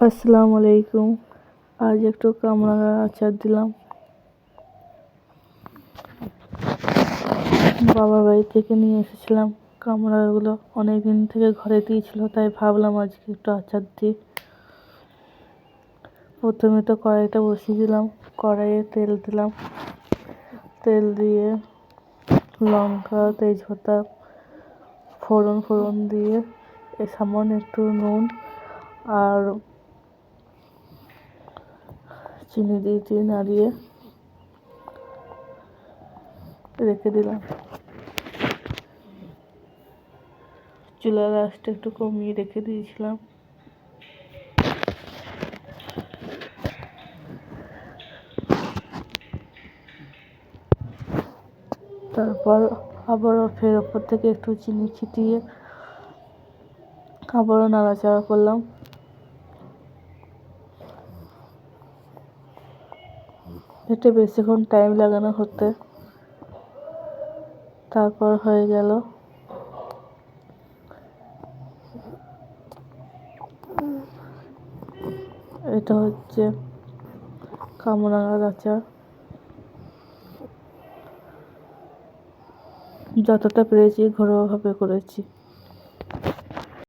আসসালামু আলাইকুম। আজ একটু কামরাঙার আচার দিলাম। বাবার বাড়ি থেকে নিয়ে এসেছিলাম কামরাঙাগুলো, অনেক দিন থেকে ঘরে দিয়েছিল, তাই ভাবলাম আজকে একটু আচার দিই। প্রথমে তো কড়াইটা বসিয়ে দিলাম, কড়াইয়ে তেল দিলাম, তেল দিয়ে লঙ্কা তেজপাতা ফোড়ন দিয়ে সামান্য একটু নুন আর চিনি দিয়ে নাড়িয়ে রেখে দিলাম। চুলার আঁচটা একটু কমিয়ে রেখে দিয়েছিলাম। তারপর আবারও ফের ওপর থেকে একটু চিনি ছিটিয়ে আবারও নাড়াচাড়া করলাম। এটা বেশিক্ষণ টাইম লাগানো হতে। তারপর হয়ে গেল। এটা হচ্ছে কামরাঙার আচার। যতটা পেরেছি ঘরোয়াভাবে করেছি।